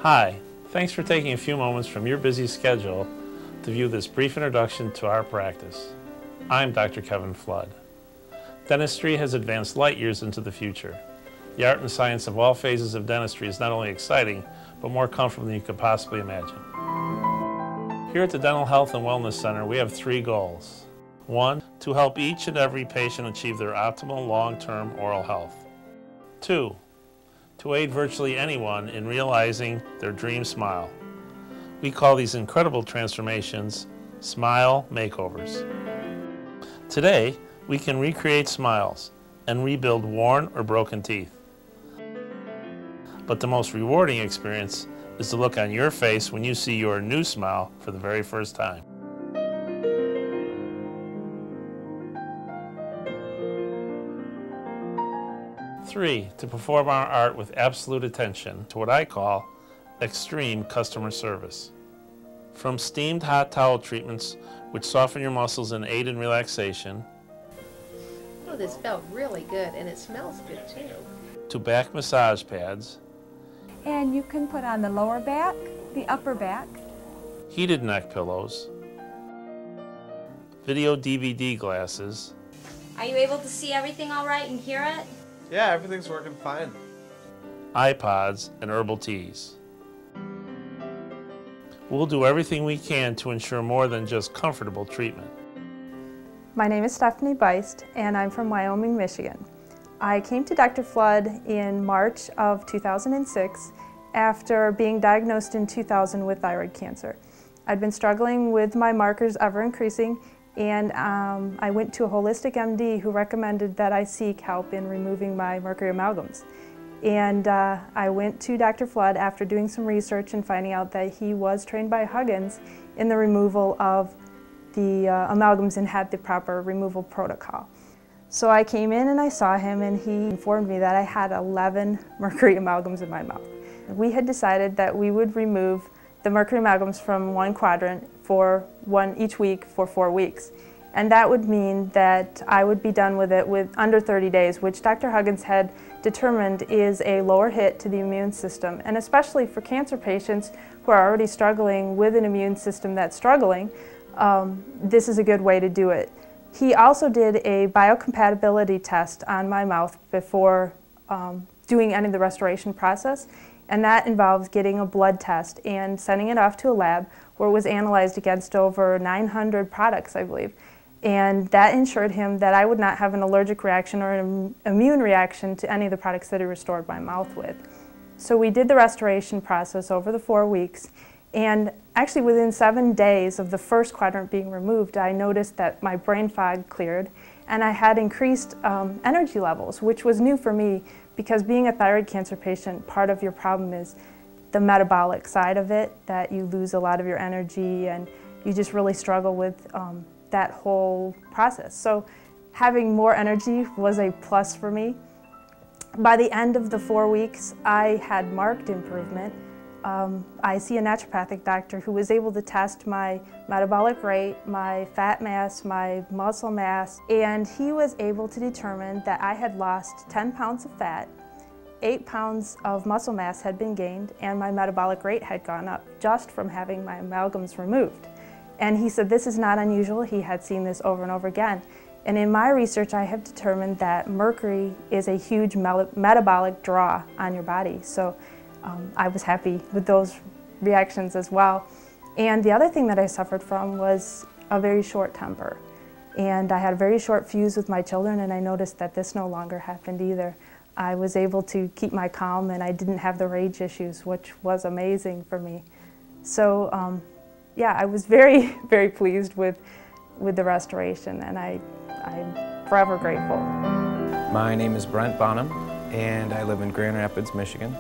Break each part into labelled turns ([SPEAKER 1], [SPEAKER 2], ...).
[SPEAKER 1] Hi, thanks for taking a few moments from your busy schedule to view this brief introduction to our practice. I'm Dr. Kevin Flood. Dentistry has advanced light years into the future. The art and science of all phases of dentistry is not only exciting, but more comfortable than you could possibly imagine. Here at the Dental Health and Wellness Center, we have 3 goals. 1, to help each and every patient achieve their optimal long-term oral health. 2, to aid virtually anyone in realizing their dream smile. We call these incredible transformations smile makeovers. Today, we can recreate smiles and rebuild worn or broken teeth. But the most rewarding experience is the look on your face when you see your new smile for the very first time. Three, to perform our art with absolute attention to what I call extreme customer service. From steamed hot towel treatments, which soften your muscles and aid in relaxation,
[SPEAKER 2] Oh, this felt really good, and it smells good too.
[SPEAKER 1] to back massage pads,
[SPEAKER 3] And you can put on the lower back, the upper back.
[SPEAKER 1] heated neck pillows, video DVD glasses,
[SPEAKER 4] Are you able to see everything all right and hear it?
[SPEAKER 5] Yeah, everything's working fine.
[SPEAKER 1] iPods, and herbal teas. We'll do everything we can to ensure more than just comfortable treatment.
[SPEAKER 6] My name is Stephanie Beist, and I'm from Wyoming, Michigan. I came to Dr. Flood in March of 2006 after being diagnosed in 2000 with thyroid cancer. I'd been struggling with my markers ever increasing, and I went to a holistic MD who recommended that I seek help in removing my mercury amalgams. And I went to Dr. Flood after doing some research and finding out that he was trained by Huggins in the removal of the amalgams and had the proper removal protocol. So I came in and I saw him, and he informed me that I had 11 mercury amalgams in my mouth. We had decided that we would remove the mercury amalgams from one quadrant for each week for 4 weeks. And that would mean that I would be done with it with under 30 days, which Dr. Huggins had determined is a lower hit to the immune system. And especially for cancer patients who are already struggling with an immune system that's struggling, this is a good way to do it. He also did a biocompatibility test on my mouth before doing any of the restoration process, and that involves getting a blood test and sending it off to a lab where it was analyzed against over 900 products, I believe. And that ensured him that I would not have an allergic reaction or an immune reaction to any of the products that he restored my mouth with. So we did the restoration process over the 4 weeks, and actually within 7 days of the first quadrant being removed, I noticed that my brain fog cleared and I had increased energy levels, which was new for me because being a thyroid cancer patient, part of your problem is the metabolic side of it, that you lose a lot of your energy and you just really struggle with that whole process. So having more energy was a plus for me. By the end of the 4 weeks, I had marked improvement. I see a naturopathic doctor who was able to test my metabolic rate, my fat mass, my muscle mass, and he was able to determine that I had lost 10 pounds of fat, 8 pounds of muscle mass had been gained, and my metabolic rate had gone up just from having my amalgams removed. And he said this is not unusual. He had seen this over and over again. And in my research, I have determined that mercury is a huge metabolic draw on your body. So I was happy with those reactions as well. And the other thing that I suffered from was a very short temper. And I had a very short fuse with my children, and I noticed that this no longer happened either. I was able to keep my calm, and I didn't have the rage issues, which was amazing for me. So yeah, I was very, very pleased with the restoration, and I'm forever grateful.
[SPEAKER 7] My name is Brent Bonham, and I live in Grand Rapids, Michigan.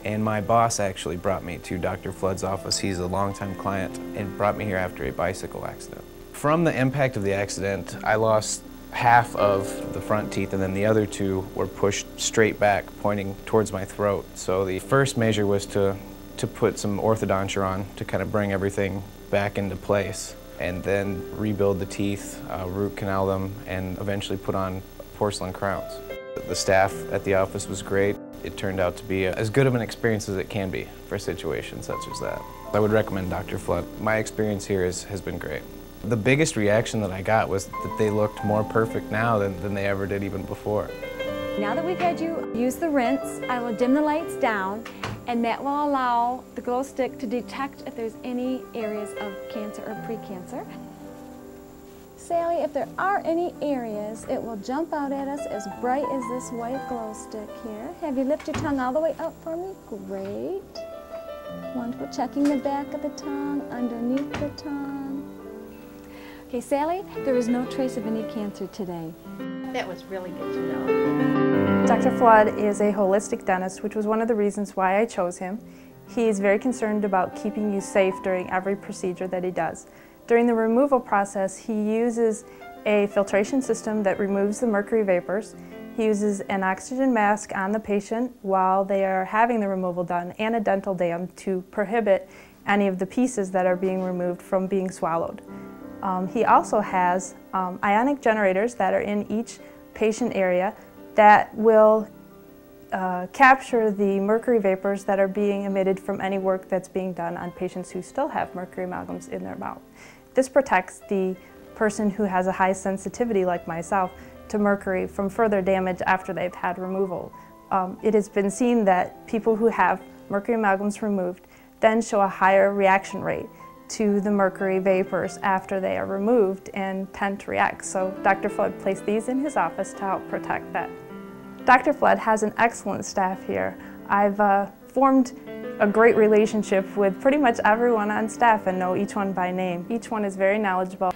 [SPEAKER 7] And my boss actually brought me to Dr. Flood's office. He's a longtime client and brought me here after a bicycle accident. From the impact of the accident, I lost half of the front teeth, and then the other 2 were pushed straight back, pointing towards my throat. So the first measure was to put some orthodonture on to kind of bring everything back into place, and then rebuild the teeth, root canal them, and eventually put on porcelain crowns. The staff at the office was great. It turned out to be as good of an experience as it can be for situations such as that. I would recommend Dr. Flood. My experience here has been great. The biggest reaction that I got was that they looked more perfect now than they ever did even before.
[SPEAKER 3] Now that we've had you use the rinse, I will dim the lights down, and that will allow the glow stick to detect if there's any areas of cancer or pre-cancer. Sally, if there are any areas, it will jump out at us as bright as this white glow stick here. Have you lifted your tongue all the way up for me? Great. Wonderful. Checking the back of the tongue, underneath the tongue. Okay, Sally, there is no trace of any cancer today.
[SPEAKER 2] That was really good to know.
[SPEAKER 6] Dr. Flood is a holistic dentist, which was one of the reasons why I chose him. He is very concerned about keeping you safe during every procedure that he does. During the removal process, he uses a filtration system that removes the mercury vapors. He uses an oxygen mask on the patient while they are having the removal done, and a dental dam to prohibit any of the pieces that are being removed from being swallowed. He also has ionic generators that are in each patient area that will capture the mercury vapors that are being emitted from any work that's being done on patients who still have mercury amalgams in their mouth. This protects the person who has a high sensitivity, like myself, to mercury from further damage after they've had removal. It has been seen that people who have mercury amalgams removed then show a higher reaction rate to the mercury vapors after they are removed and tend to react. So Dr. Flood placed these in his office to help protect that. Dr. Flood has an excellent staff here. I've formed a great relationship with pretty much everyone on staff and know each one by name. Each one is very knowledgeable.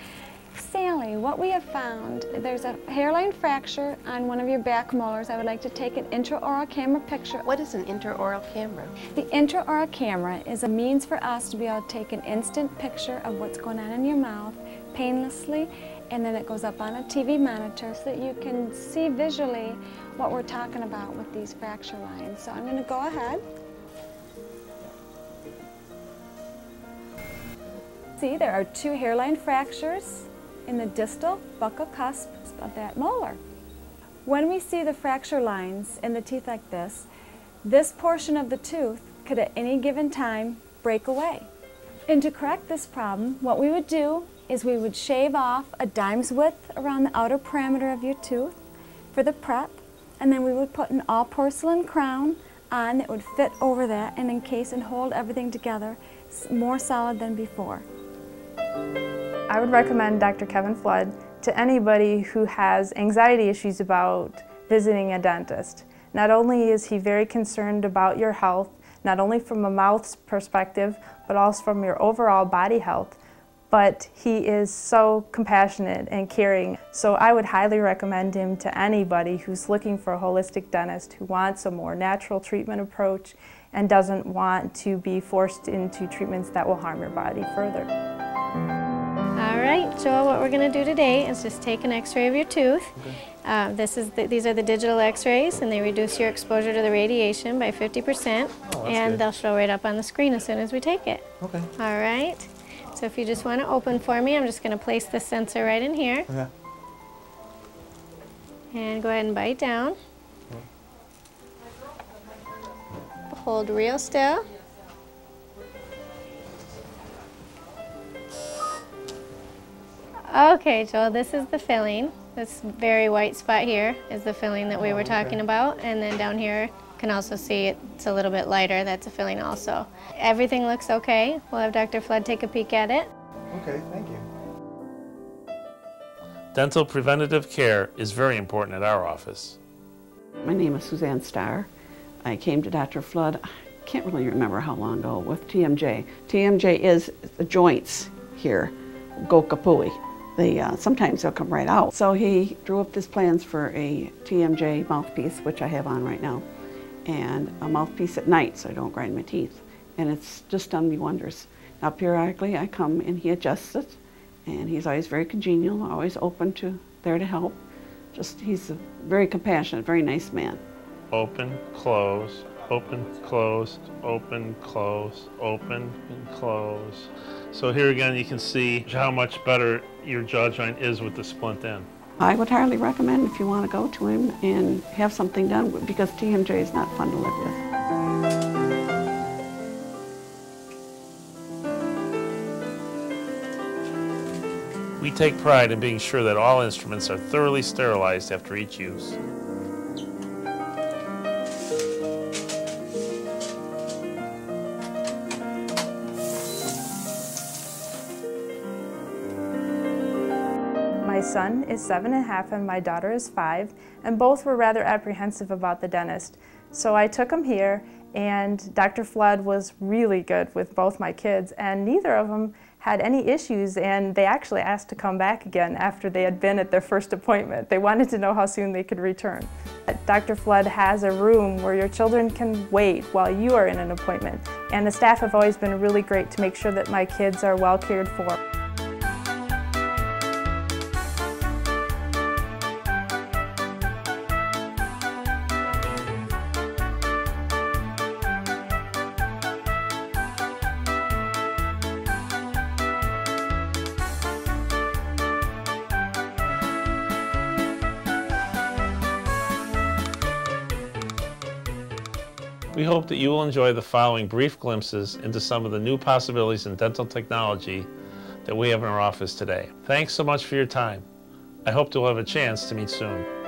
[SPEAKER 3] Sally, what we have found, there's a hairline fracture on one of your back molars. I would like to take an intraoral camera picture.
[SPEAKER 2] What is an intraoral camera?
[SPEAKER 3] The intraoral camera is a means for us to be able to take an instant picture of what's going on in your mouth painlessly, and then it goes up on a TV monitor so that you can see visually what we're talking about with these fracture lines. So I'm going to go ahead. See, there are two hairline fractures in the distal buccal cusp of that molar. When we see the fracture lines in the teeth like this portion of the tooth could at any given time break away. And to correct this problem, what we would do is we would shave off a dime's width around the outer parameter of your tooth for the prep, and then we would put an all porcelain crown on that would fit over that and encase and hold everything together more solid than before.
[SPEAKER 6] I would recommend Dr. Kevin Flood to anybody who has anxiety issues about visiting a dentist. Not only is he very concerned about your health, not only from a mouth's perspective, but also from your overall body health, but he is so compassionate and caring. So I would highly recommend him to anybody who's looking for a holistic dentist, who wants a more natural treatment approach and doesn't want to be forced into treatments that will harm your body further.
[SPEAKER 8] All right, Joel, what we're going to do today is just take an x-ray of your tooth. Okay. These are the digital x-rays, and they reduce your exposure to the radiation by 50%, and they'll show right up on the screen as soon as we take it.
[SPEAKER 5] Okay.
[SPEAKER 8] All right, so if you just want to open for me, I'm just going to place the sensor right in here.
[SPEAKER 5] Okay.
[SPEAKER 8] And go ahead and bite down. Hold real still. Okay, Joel, this is the filling. This very white spot here is the filling that we were talking about, and then down here you can also see it's a little bit lighter. That's a filling also. Everything looks okay. We'll have Dr. Flood take a peek at it.
[SPEAKER 5] Okay, thank you.
[SPEAKER 1] Dental preventative care is very important at our office.
[SPEAKER 9] My name is Suzanne Starr. I came to Dr. Flood, I can't really remember how long ago, with TMJ. TMJ is the joints here, go kapooey. Sometimes they'll come right out. So he drew up his plans for a TMJ mouthpiece, which I have on right now, and a mouthpiece at night so I don't grind my teeth. And it's just done me wonders. Now periodically I come and he adjusts it, and he's always very congenial, always there to help. He's a very compassionate, very nice man.
[SPEAKER 1] Open, close, open, closed, open, close, open, and close. So here again you can see how much better your jaw joint is with the splint in.
[SPEAKER 9] I would highly recommend if you want to go to him and have something done, because TMJ is not fun to live with.
[SPEAKER 1] We take pride in being sure that all instruments are thoroughly sterilized after each use.
[SPEAKER 6] My son is 7.5 and my daughter is 5, and both were rather apprehensive about the dentist. So I took them here, and Dr. Flood was really good with both my kids, and neither of them had any issues, and they actually asked to come back again after they had been at their first appointment. They wanted to know how soon they could return. Dr. Flood has a room where your children can wait while you are in an appointment, and the staff have always been really great to make sure that my kids are well cared for.
[SPEAKER 1] We hope that you will enjoy the following brief glimpses into some of the new possibilities in dental technology that we have in our office today. Thanks so much for your time. I hope you'll have a chance to meet soon.